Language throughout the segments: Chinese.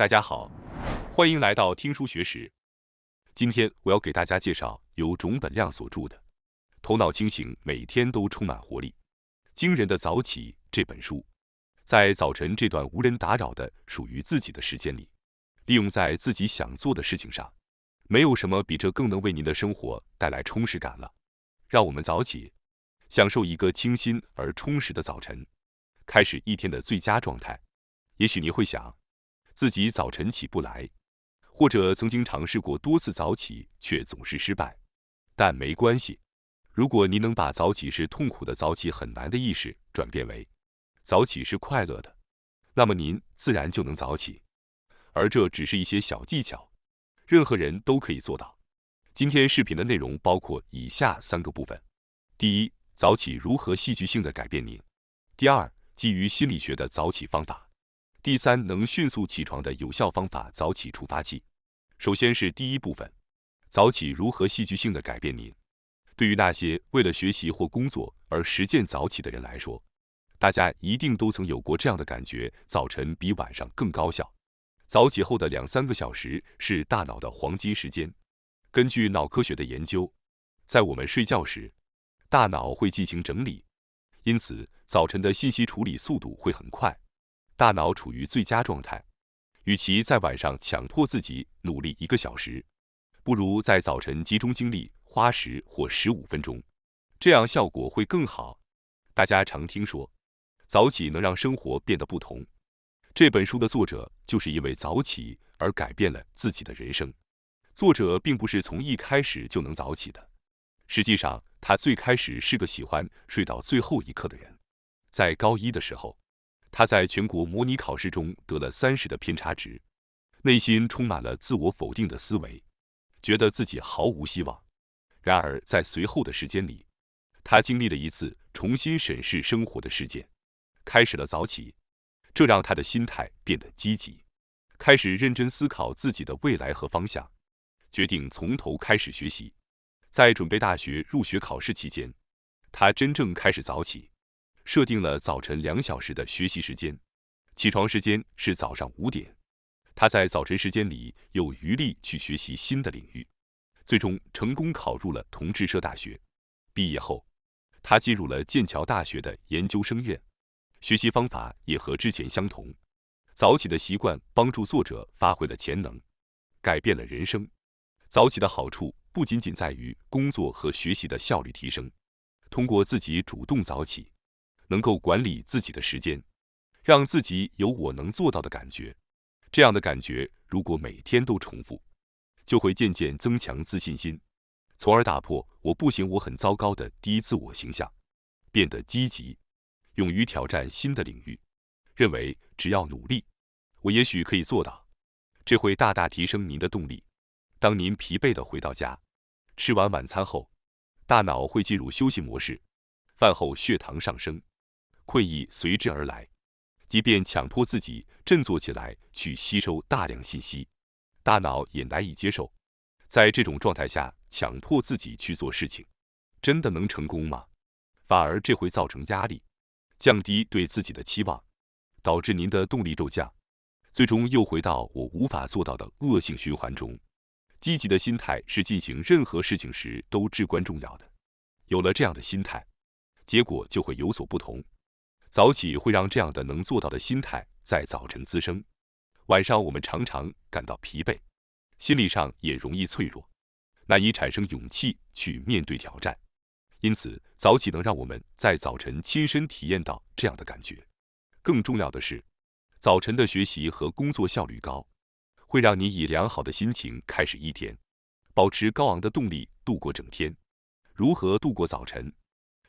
大家好，欢迎来到听书学识。今天我要给大家介绍由种本亮所著的《头脑清醒，每天都充满活力，惊人的早起》这本书。在早晨这段无人打扰的属于自己的时间里，利用在自己想做的事情上，没有什么比这更能为您的生活带来充实感了。让我们早起，享受一个清新而充实的早晨，开始一天的最佳状态。也许你会想，自己早晨起不来，或者曾经尝试过多次早起却总是失败，但没关系。如果您能把早起是痛苦的、早起很难的意识转变为早起是快乐的，那么您自然就能早起。而这只是一些小技巧，任何人都可以做到。今天视频的内容包括以下3个部分：第一，早起如何戏剧性地改变您；第二，基于心理学的早起方法；第三，能迅速起床的有效方法——早起触发器。首先是第一部分，早起如何戏剧性地改变您。对于那些为了学习或工作而实践早起的人来说，大家一定都曾有过这样的感觉：早晨比晚上更高效。早起后的2-3个小时是大脑的黄金时间。根据脑科学的研究，在我们睡觉时，大脑会进行整理，因此早晨的信息处理速度会很快，大脑处于最佳状态。与其在晚上强迫自己努力1个小时，不如在早晨集中精力花10或15分钟，这样效果会更好。大家常听说，早起能让生活变得不同。这本书的作者就是因为早起而改变了自己的人生。作者并不是从一开始就能早起的，实际上他最开始是个喜欢睡到最后一刻的人。在高1的时候，他在全国模拟考试中得了30的偏差值，内心充满了自我否定的思维，觉得自己毫无希望。然而在随后的时间里，他经历了一次重新审视生活的事件，开始了早起。这让他的心态变得积极，开始认真思考自己的未来和方向，决定从头开始学习。在准备大学入学考试期间，他真正开始早起，设定了早晨2小时的学习时间，起床时间是早上5点。他在早晨时间里有余力去学习新的领域，最终成功考入了同志社大学。毕业后，他进入了剑桥大学的研究生院，学习方法也和之前相同。早起的习惯帮助作者发挥了潜能，改变了人生。早起的好处不仅仅在于工作和学习的效率提升，通过自己主动早起，能够管理自己的时间，让自己有我能做到的感觉。这样的感觉如果每天都重复，就会渐渐增强自信心，从而打破我不行我很糟糕的低自我形象，变得积极，勇于挑战新的领域，认为只要努力，我也许可以做到。这会大大提升您的动力。当您疲惫地回到家，吃完晚餐后，大脑会进入休息模式，饭后血糖上升，困意随之而来。即便强迫自己振作起来去吸收大量信息，大脑也难以接受。在这种状态下，强迫自己去做事情，真的能成功吗？反而这会造成压力，降低对自己的期望，导致您的动力骤降，最终又回到我无法做到的恶性循环中。积极的心态是进行任何事情时都至关重要的。有了这样的心态，结果就会有所不同。早起会让这样的能做到的心态在早晨滋生。晚上我们常常感到疲惫，心理上也容易脆弱，难以产生勇气去面对挑战。因此，早起能让我们在早晨亲身体验到这样的感觉。更重要的是，早晨的学习和工作效率高，会让你以良好的心情开始一天，保持高昂的动力度过整天。如何度过早晨？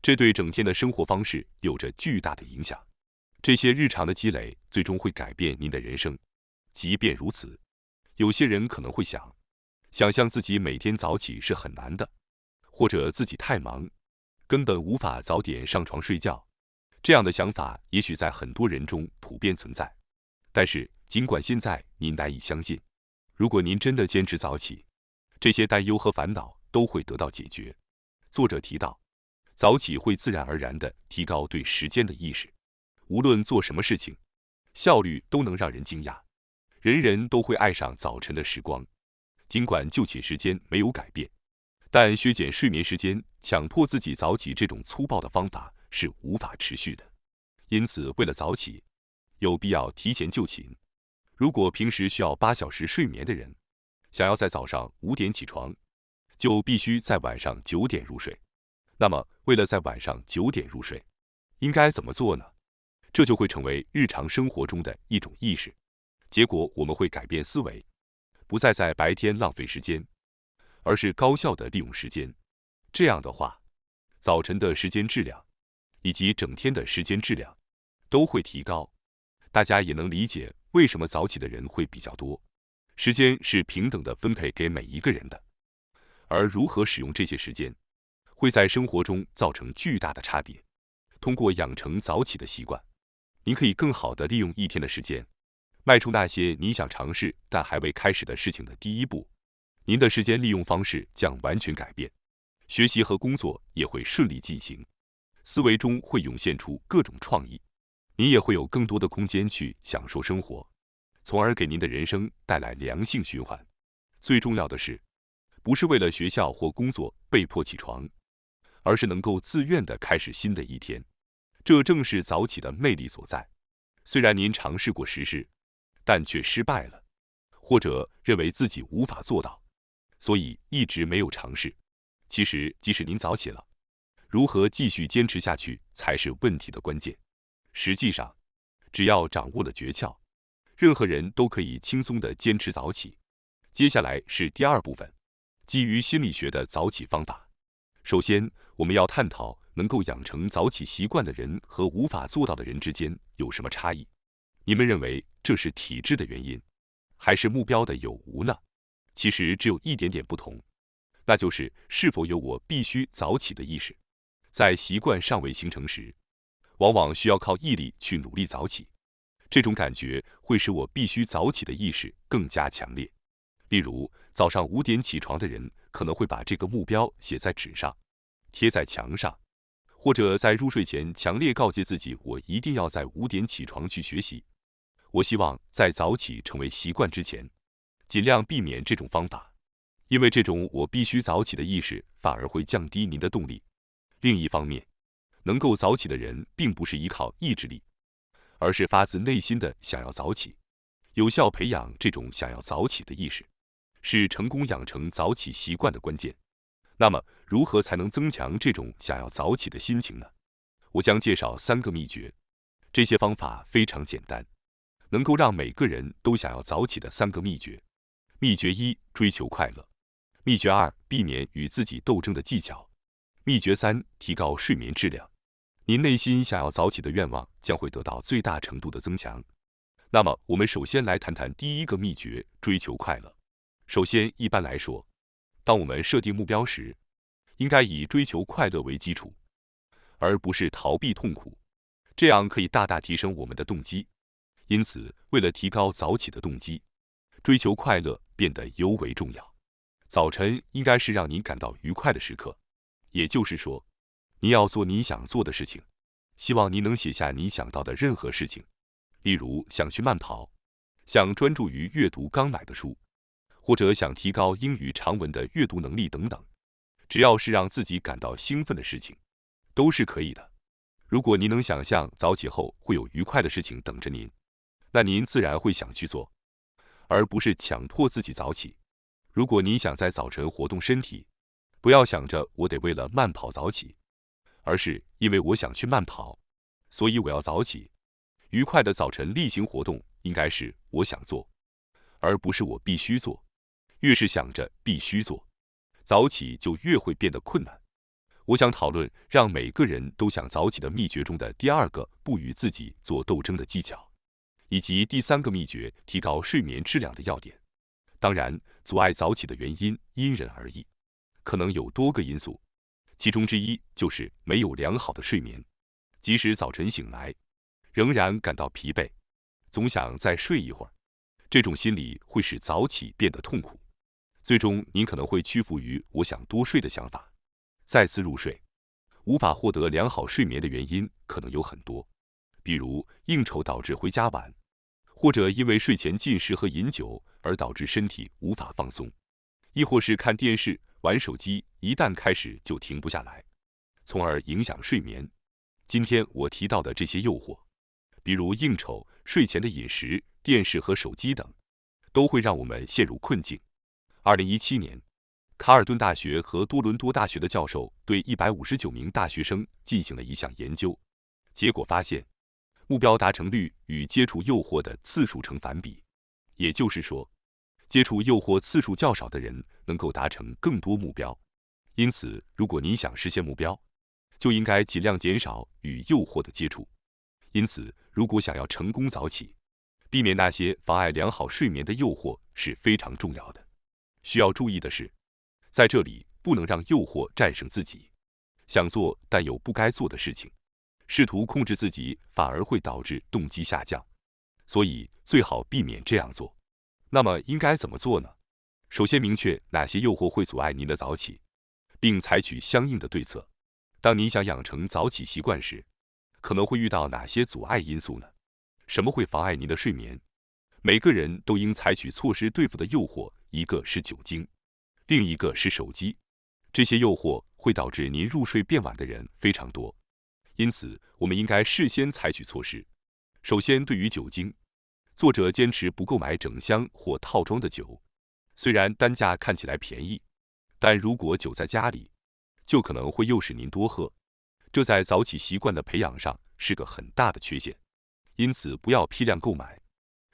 这对整天的生活方式有着巨大的影响。这些日常的积累最终会改变您的人生。即便如此，有些人可能会想象自己每天早起是很难的，或者自己太忙，根本无法早点上床睡觉。这样的想法也许在很多人中普遍存在。但是，尽管现在您难以相信，如果您真的坚持早起，这些担忧和烦恼都会得到解决。作者提到，早起会自然而然地提高对时间的意识，无论做什么事情，效率都能让人惊讶。人人都会爱上早晨的时光，尽管就寝时间没有改变，但削减睡眠时间、强迫自己早起这种粗暴的方法是无法持续的。因此，为了早起，有必要提前就寝。如果平时需要8小时睡眠的人，想要在早上5点起床，就必须在晚上9点入睡。那么，为了在晚上9点入睡，应该怎么做呢？这就会成为日常生活中的一种意识。结果，我们会改变思维，不再在白天浪费时间，而是高效地利用时间。这样的话，早晨的时间质量以及整天的时间质量都会提高。大家也能理解为什么早起的人会比较多。时间是平等地分配给每一个人的，而如何使用这些时间，会在生活中造成巨大的差别。通过养成早起的习惯，您可以更好地利用一天的时间，迈出那些你想尝试但还未开始的事情的第一步。您的时间利用方式将完全改变，学习和工作也会顺利进行，思维中会涌现出各种创意，您也会有更多的空间去享受生活，从而给您的人生带来良性循环。最重要的是，不是为了学校或工作被迫起床，而是能够自愿地开始新的一天。这正是早起的魅力所在。虽然您尝试过实施，但却失败了，或者认为自己无法做到，所以一直没有尝试。其实，即使您早起了，如何继续坚持下去才是问题的关键。实际上，只要掌握了诀窍，任何人都可以轻松地坚持早起。接下来是第2部分，基于心理学的早起方法。首先，我们要探讨能够养成早起习惯的人和无法做到的人之间有什么差异。你们认为这是体质的原因，还是目标的有无呢？其实只有一点点不同，那就是是否有我必须早起的意识。在习惯尚未形成时，往往需要靠毅力去努力早起，这种感觉会使我必须早起的意识更加强烈。例如，早上5点起床的人可能会把这个目标写在纸上，贴在墙上，或者在入睡前强烈告诫自己，我一定要在5点起床去学习。我希望在早起成为习惯之前，尽量避免这种方法，因为这种我必须早起的意识反而会降低您的动力。另一方面，能够早起的人并不是依靠意志力，而是发自内心的想要早起。有效培养这种想要早起的意识，是成功养成早起习惯的关键。那么，如何才能增强这种想要早起的心情呢？我将介绍3个秘诀，这些方法非常简单，能够让每个人都想要早起的3个秘诀。秘诀1：追求快乐。秘诀2：避免与自己斗争的技巧。秘诀3：提高睡眠质量。您内心想要早起的愿望将会得到最大程度的增强。那么，我们首先来谈谈第1个秘诀：追求快乐。首先，一般来说，当我们设定目标时，应该以追求快乐为基础，而不是逃避痛苦，这样可以大大提升我们的动机。因此，为了提高早起的动机，追求快乐变得尤为重要。早晨应该是让您感到愉快的时刻，也就是说，你要做你想做的事情。希望您能写下你想到的任何事情，例如想去慢跑，想专注于阅读刚买的书，或者想提高英语长文的阅读能力等等。只要是让自己感到兴奋的事情，都是可以的。如果您能想象早起后会有愉快的事情等着您，那您自然会想去做，而不是强迫自己早起。如果您想在早晨活动身体，不要想着我得为了慢跑早起，而是因为我想去慢跑，所以我要早起。愉快的早晨例行活动应该是我想做，而不是我必须做。越是想着必须做，早起就越会变得困难。我想讨论让每个人都想早起的秘诀中的第2个不与自己做斗争的技巧，以及第3个秘诀提高睡眠质量的要点。当然，阻碍早起的原因因人而异，可能有多个因素，其中之一就是没有良好的睡眠。即使早晨醒来，仍然感到疲惫，总想再睡一会儿，这种心理会使早起变得痛苦。最终，您可能会屈服于我想多睡的想法，再次入睡。无法获得良好睡眠的原因可能有很多，比如应酬导致回家晚，或者因为睡前进食和饮酒而导致身体无法放松，亦或是看电视、玩手机，一旦开始就停不下来，从而影响睡眠。今天我提到的这些诱惑，比如应酬、睡前的饮食、电视和手机等，都会让我们陷入困境。2017年，卡尔顿大学和多伦多大学的教授对159名大学生进行了一项研究，结果发现，目标达成率与接触诱惑的次数成反比。也就是说，接触诱惑次数较少的人能够达成更多目标。因此，如果你想实现目标，就应该尽量减少与诱惑的接触。因此，如果想要成功早起，避免那些妨碍良好睡眠的诱惑是非常重要的。需要注意的是，在这里不能让诱惑战胜自己。想做但又不该做的事情，试图控制自己反而会导致动机下降，所以最好避免这样做。那么应该怎么做呢？首先明确哪些诱惑会阻碍您的早起，并采取相应的对策。当你想养成早起习惯时，可能会遇到哪些阻碍因素呢？什么会妨碍您的睡眠？每个人都应采取措施对付的诱惑，一个是酒精，另一个是手机。这些诱惑会导致您入睡变晚的人非常多，因此我们应该事先采取措施。首先，对于酒精，作者坚持不购买整箱或套装的酒，虽然单价看起来便宜，但如果酒在家里，就可能会诱使您多喝，这在早起习惯的培养上是个很大的缺陷。因此，不要批量购买，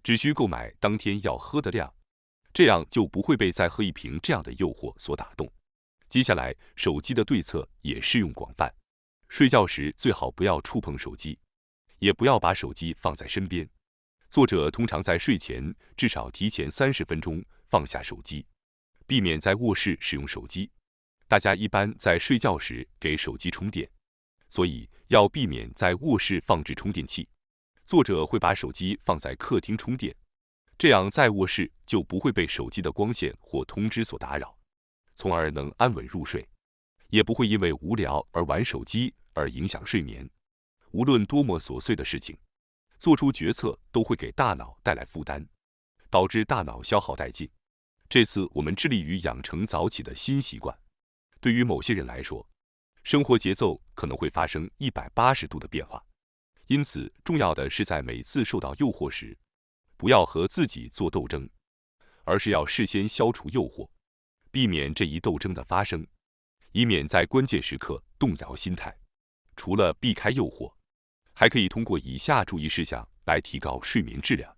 只需购买当天要喝的量，这样就不会被再喝一瓶这样的诱惑所打动。接下来，手机的对策也适用广泛。睡觉时最好不要触碰手机，也不要把手机放在身边。作者通常在睡前至少提前30分钟放下手机，避免在卧室使用手机。大家一般在睡觉时给手机充电，所以要避免在卧室放置充电器。作者会把手机放在客厅充电，这样在卧室就不会被手机的光线或通知所打扰，从而能安稳入睡，也不会因为无聊而玩手机而影响睡眠。无论多么琐碎的事情，做出决策都会给大脑带来负担，导致大脑消耗殆尽。这次我们致力于养成早起的新习惯。对于某些人来说，生活节奏可能会发生180度的变化，因此重要的是在每次受到诱惑时，不要和自己做斗争，而是要事先消除诱惑，避免这一斗争的发生，以免在关键时刻动摇心态。除了避开诱惑，还可以通过以下注意事项来提高睡眠质量。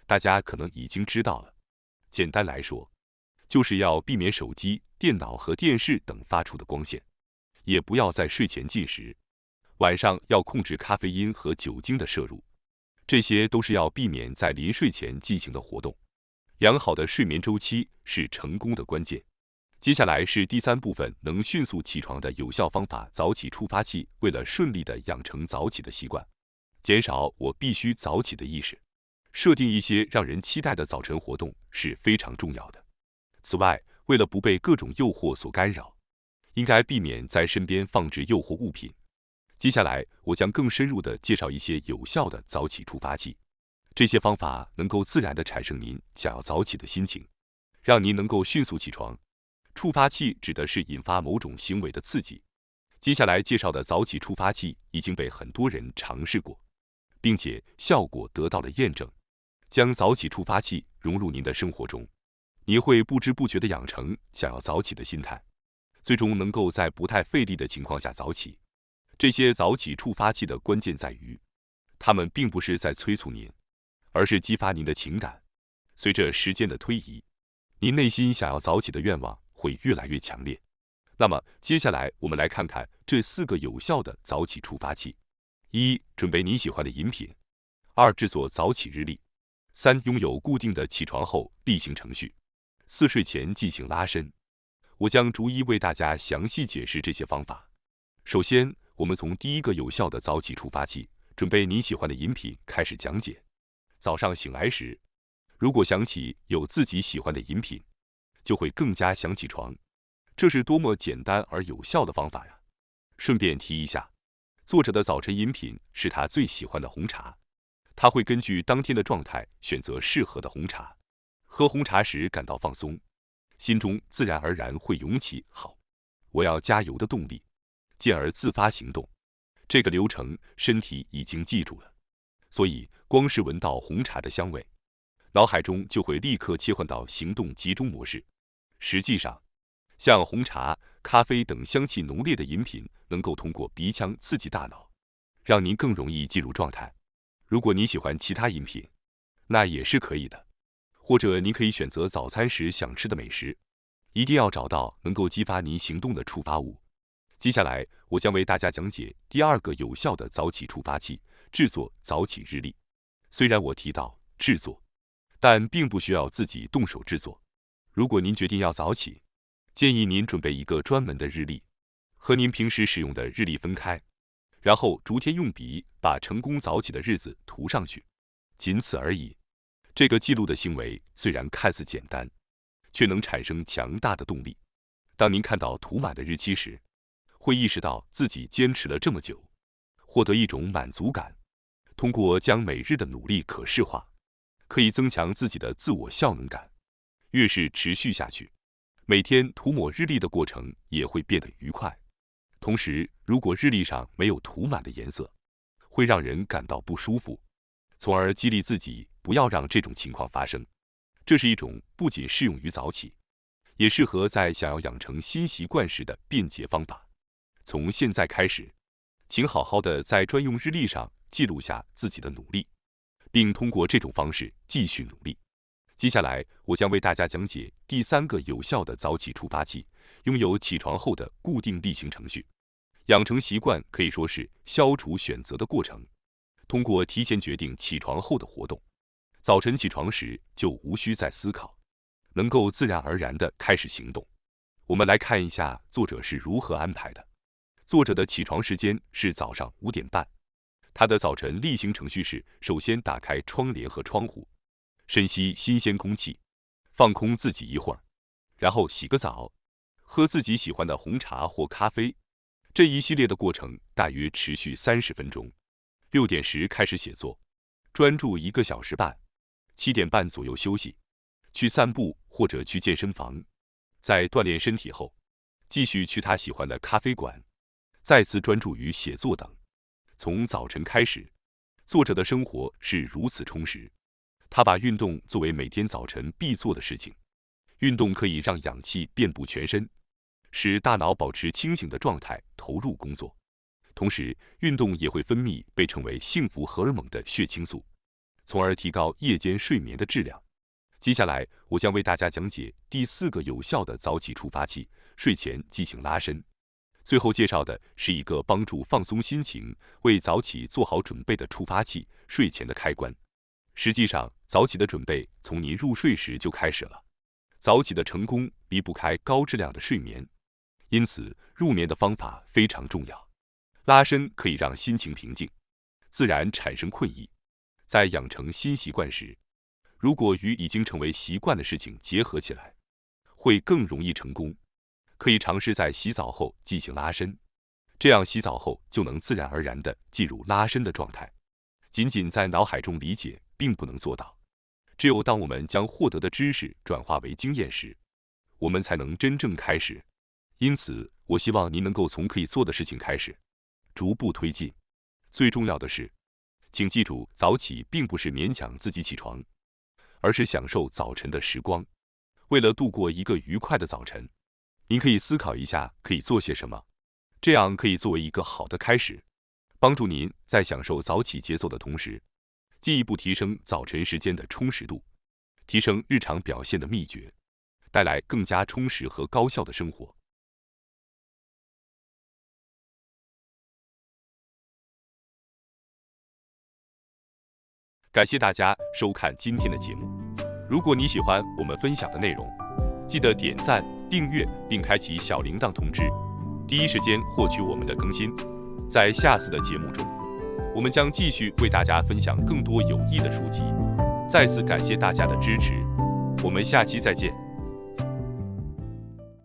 大家可能已经知道了，简单来说，就是要避免手机、电脑和电视等发出的光线，也不要在睡前进食。晚上要控制咖啡因和酒精的摄入，这些都是要避免在临睡前进行的活动。良好的睡眠周期是成功的关键。接下来是第3部分，能迅速起床的有效方法——早起触发器。为了顺利地养成早起的习惯，减少我必须早起的意识，设定一些让人期待的早晨活动是非常重要的。此外，为了不被各种诱惑所干扰，应该避免在身边放置诱惑物品。接下来，我将更深入地介绍一些有效的早起触发器。这些方法能够自然地产生您想要早起的心情，让您能够迅速起床。触发器指的是引发某种行为的刺激。接下来介绍的早起触发器已经被很多人尝试过，并且效果得到了验证。将早起触发器融入您的生活中，你会不知不觉地养成想要早起的心态，最终能够在不太费力的情况下早起。这些早起触发器的关键在于，它们并不是在催促您，而是激发您的情感。随着时间的推移，您内心想要早起的愿望会越来越强烈。那么，接下来我们来看看这4个有效的早起触发器：1. 准备你喜欢的饮品； 2. 制作早起日历； 3. 拥有固定的起床后例行程序； 4. 睡前进行拉伸。我将逐一为大家详细解释这些方法。首先，我们从第1个有效的早起触发器——准备你喜欢的饮品开始讲解。早上醒来时，如果想起有自己喜欢的饮品，就会更加想起床。这是多么简单而有效的方法呀！顺便提一下，作者的早晨饮品是他最喜欢的红茶。它会根据当天的状态选择适合的红茶。喝红茶时感到放松，心中自然而然会涌起好，我要加油的动力，进而自发行动。这个流程身体已经记住了，所以光是闻到红茶的香味，脑海中就会立刻切换到行动集中模式。实际上，像红茶、咖啡等香气浓烈的饮品，能够通过鼻腔刺激大脑，让您更容易进入状态。如果你喜欢其他饮品，那也是可以的。或者您可以选择早餐时想吃的美食，一定要找到能够激发您行动的触发物。接下来，我将为大家讲解第2个有效的早起触发器——制作早起日历。虽然我提到制作，但并不需要自己动手制作。如果您决定要早起，建议您准备一个专门的日历，和您平时使用的日历分开，然后逐天用笔把成功早起的日子涂上去，仅此而已。这个记录的行为虽然看似简单，却能产生强大的动力。当您看到涂满的日期时，会意识到自己坚持了这么久，获得一种满足感。通过将每日的努力可视化，可以增强自己的自我效能感。越是持续下去，每天涂抹日历的过程也会变得愉快。同时，如果日历上没有涂满的颜色，会让人感到不舒服，从而激励自己不要让这种情况发生。这是一种不仅适用于早起，也适合在想要养成新习惯时的便捷方法。从现在开始，请好好的在专用日历上记录下自己的努力，并通过这种方式继续努力。接下来，我将为大家讲解第3个有效的早起触发器——拥有起床后的固定例行程序。养成习惯可以说是消除选择的过程。通过提前决定起床后的活动，早晨起床时就无需再思考，能够自然而然地开始行动。我们来看一下作者是如何安排的。作者的起床时间是早上5点半。他的早晨例行程序是：首先打开窗帘和窗户，深吸新鲜空气，放空自己一会儿，然后洗个澡，喝自己喜欢的红茶或咖啡。这一系列的过程大约持续30分钟。6点时开始写作，专注1个小时半。7点半左右休息，去散步或者去健身房。在锻炼身体后，继续去他喜欢的咖啡馆，再次专注于写作等。从早晨开始，作者的生活是如此充实。他把运动作为每天早晨必做的事情。运动可以让氧气遍布全身，使大脑保持清醒的状态，投入工作。同时，运动也会分泌被称为幸福荷尔蒙的血清素，从而提高夜间睡眠的质量。接下来，我将为大家讲解第4个有效的早起触发器——睡前进行拉伸。最后介绍的是一个帮助放松心情、为早起做好准备的触发器——睡前的开关。实际上，早起的准备从您入睡时就开始了。早起的成功离不开高质量的睡眠，因此入眠的方法非常重要。拉伸可以让心情平静，自然产生困意。在养成新习惯时，如果与已经成为习惯的事情结合起来，会更容易成功。可以尝试在洗澡后进行拉伸，这样洗澡后就能自然而然地进入拉伸的状态。仅仅在脑海中理解并不能做到，只有当我们将获得的知识转化为经验时，我们才能真正开始。因此，我希望您能够从可以做的事情开始，逐步推进。最重要的是，请记住，早起并不是勉强自己起床，而是享受早晨的时光。为了度过一个愉快的早晨，您可以思考一下可以做些什么，这样可以作为一个好的开始，帮助您在享受早起节奏的同时，进一步提升早晨时间的充实度，提升日常表现的秘诀，带来更加充实和高效的生活。感谢大家收看今天的节目。如果你喜欢我们分享的内容，记得点赞、订阅并开启小铃铛通知，第一时间获取我们的更新。在下次的节目中，我们将继续为大家分享更多有益的书籍。再次感谢大家的支持，我们下期再见。